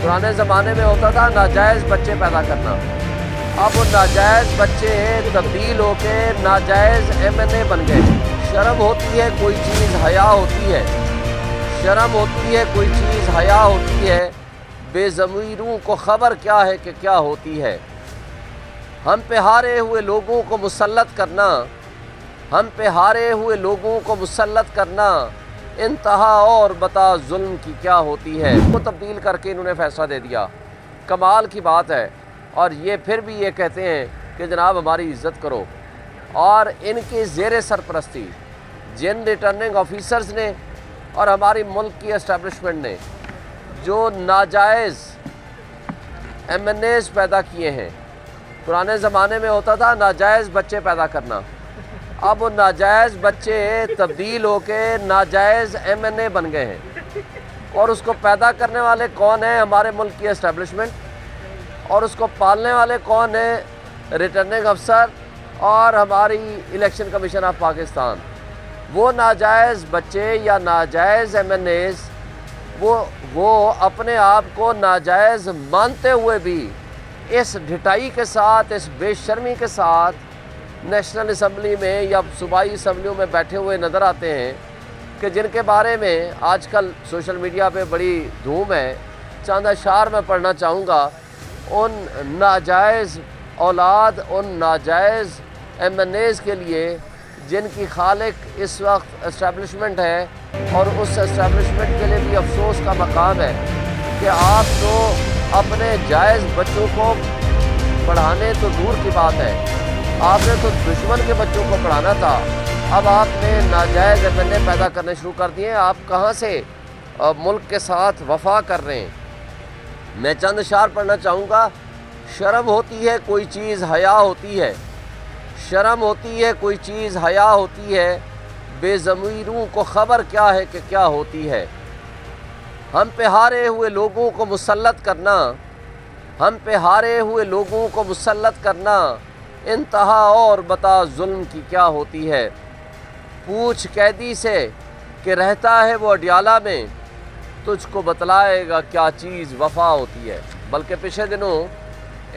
पुराने ज़माने में होता था नाजायज़ बच्चे पैदा करना, अब वो नाजायज़ बच्चे तब्दील होके नाजायज़ MNA बन गए। शर्म होती है कोई चीज़, हया होती है, शर्म होती है कोई चीज़, हया होती है, बेज़मीरों को ख़बर क्या है कि क्या होती है। हम पे हारे हुए लोगों को मुसल्लत करना, हम पे हारे हुए लोगों को मुसल्लत करना, इंतहा और बता जुल्म की क्या होती है। वो तब्दील करके इन्होंने फ़ैसला दे दिया, कमाल की बात है। और ये फिर भी ये कहते हैं कि जनाब हमारी इज़्ज़त करो। और इनकी ज़ेर सरपरस्ती जिन रिटर्निंग ऑफिसर्स ने और हमारी मुल्क की एस्टेब्लिशमेंट ने जो नाजायज़ MNAs पैदा किए हैं, पुराने ज़माने में होता था नाजायज़ बच्चे पैदा करना, अब वो नाजायज़ बच्चे तब्दील होके नाजायज़ MNA बन गए हैं। और उसको पैदा करने वाले कौन हैं? हमारे मुल्क की एस्टेब्लिशमेंट। और उसको पालने वाले कौन हैं? रिटर्निंग अफसर और हमारी इलेक्शन कमीशन ऑफ पाकिस्तान। वो नाजायज़ बच्चे या नाजायज़ MNAs वो अपने आप को नाजायज़ मानते हुए भी इस ढिठाई के साथ, इस बेशर्मी के साथ नेशनल असम्बली में या सूबाई असम्बलियों में बैठे हुए नज़र आते हैं कि जिनके बारे में आजकल सोशल मीडिया पे बड़ी धूम है। चंद अशार मैं पढ़ना चाहूँगा। उन नाजायज़ औलाद, उन नाजायज़ MNAs के लिए जिनकी खालिक इस वक्त एस्टेब्लिशमेंट है, और उस एस्टेब्लिशमेंट के लिए भी अफसोस का मकाम है कि आप तो अपने जायज़ बच्चों को पढ़ाने तो दूर की बात है, आपने तो दुश्मन के बच्चों को पढ़ाना था, अब आपने नाजायज़ MNA पैदा करने शुरू कर दिए। आप कहाँ से मुल्क के साथ वफा कर रहे हैं? मैं चंद अशार पढ़ना चाहूँगा। शर्म होती है कोई चीज़, हया होती है, शर्म होती है कोई चीज़, हया होती है, बेज़मीरों को ख़बर क्या है कि क्या होती है। हम पे हारे हुए लोगों को मुसल्लत करना, हम पे हारे हुए लोगों को मुसल्लत करना, इंतहा और बता जुल्म की क्या होती है। पूछ कैदी से कि रहता है वो अडियाला में, तुझको बतलाएगा क्या चीज़ वफ़ा होती है। बल्कि पिछले दिनों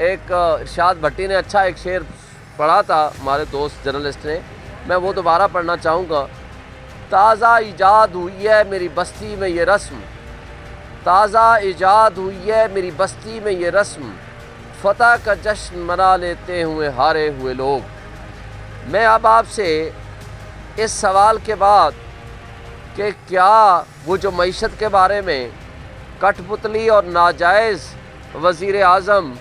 एक इरशाद भट्टी ने अच्छा एक शेर पढ़ा था, हमारे दोस्त जर्नलिस्ट ने, मैं वो दोबारा पढ़ना चाहूँगा। ताज़ा ईजाद हुई है मेरी बस्ती में ये रस्म, ताज़ा ईजाद हुई है मेरी बस्ती में ये रस्म, फ़तह का जश्न मना लेते हुए हारे हुए लोग। मैं अब आपसे इस सवाल के बाद कि क्या वो जो मईशत के बारे में कठपुतली और नाजायज़ वज़ीर आज़म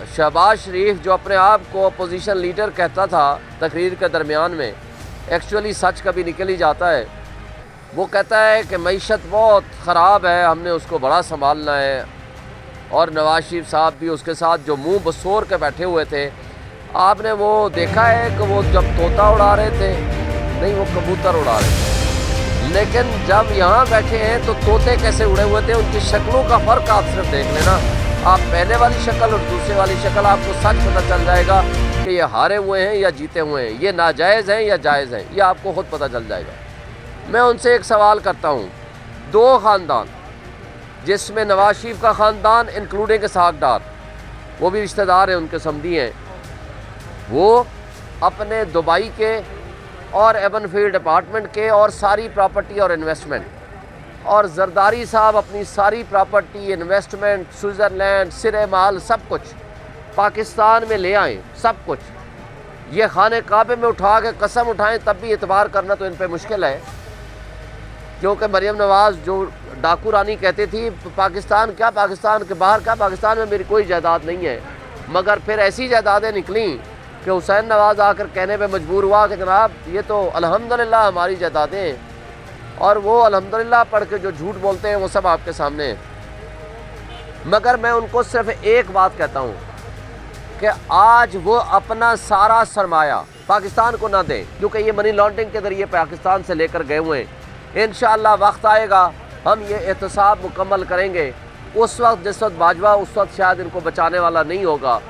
शहबाज शरीफ जो अपने आप को अपोजिशन लीडर कहता था तकरीर के दरमियान में, एक्चुअली सच कभी निकल ही जाता है। वो कहता है कि मईशत बहुत ख़राब है, हमने उसको बड़ा संभालना है। और नवाज शरीफ साहब भी उसके साथ जो मुंह बसोर के बैठे हुए थे। आपने वो देखा है कि वो जब तोता उड़ा रहे थे, नहीं वो कबूतर उड़ा रहे थे, लेकिन जब यहाँ बैठे हैं तो तोते कैसे उड़े हुए थे, उनकी शक्लों का फ़र्क आप सिर्फ देख लेना। आप पहले वाली शक्ल और दूसरे वाली शक्ल आपको सच पता चल जाएगा कि ये हारे हुए हैं या जीते हुए हैं, ये नाजायज़ हैं या जायज़ हैं, ये आपको ख़ुद पता चल जाएगा। मैं उनसे एक सवाल करता हूँ। दो ख़ानदान जिसमें नवाज शरीफ का ख़ानदान इंक्लूडिंग इसहाक़, वो भी रिश्तेदार हैं, उनके समधी हैं, वो अपने दुबई के और एबनफील्ड अपार्टमेंट के और सारी प्रॉपर्टी और इन्वेस्टमेंट, और जरदारी साहब अपनी सारी प्रॉपर्टी, इन्वेस्टमेंट, स्विट्ज़रलैंड, सिरे माल सब कुछ पाकिस्तान में ले आए, सब कुछ। ये खाने काबे में उठा के कसम उठाएं तब भी एतबार करना तो इन पे मुश्किल है, क्योंकि मरियम नवाज़ जो डाकू रानी कहती थी पाकिस्तान क्या, पाकिस्तान के बाहर क्या, पाकिस्तान में मेरी कोई जायदाद नहीं है। मगर फिर ऐसी जायदादें निकली कि हुसैन नवाज़ आकर कहने पे मजबूर हुआ कि जनाब ये तो अल्हम्दुलिल्लाह हमारी जायदादें हैं, और वो अल्हम्दुलिल्लाह पढ़ के जो झूठ बोलते हैं वो सब आपके सामने है। मगर मैं उनको सिर्फ एक बात कहता हूँ कि आज वो अपना सारा सरमाया पाकिस्तान को ना दें, क्योंकि ये मनी लॉन्ड्रिंग के ज़रिए पाकिस्तान से लेकर गए हुए हैं। इंशाअल्लाह वक्त आएगा हम ये एहतसाब मुकम्मल करेंगे, उस वक्त जिस वक्त बाजवा उस वक्त शायद इनको बचाने वाला नहीं होगा।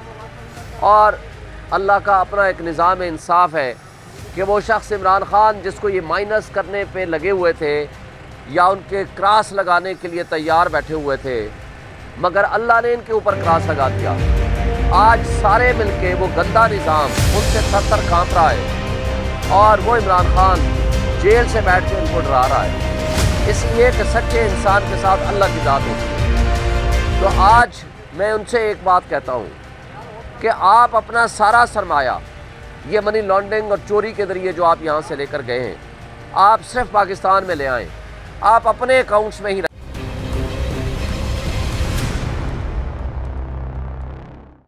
और अल्लाह का अपना एक निज़ाम इंसाफ है कि वो शख्स इमरान ख़ान जिसको ये माइनस करने पे लगे हुए थे, या उनके क्रास लगाने के लिए तैयार बैठे हुए थे, मगर अल्लाह ने इनके ऊपर क्रास लगा दिया। आज सारे मिलके वो गंदा निज़ाम उनसे थर-थर काँप रहा है और वो इमरान खान जेल से बैठ के उनको डरा रहा है। इसलिए कि सच्चे इंसान के साथ अल्लाह की ज़ात होती है। तो आज मैं उनसे एक बात कहता हूँ कि आप अपना सारा सरमाया ये मनी लॉन्ड्रिंग और चोरी के ज़रिए जो आप यहाँ से लेकर गए हैं, आप सिर्फ पाकिस्तान में ले आएँ, आप अपने अकाउंट्स में ही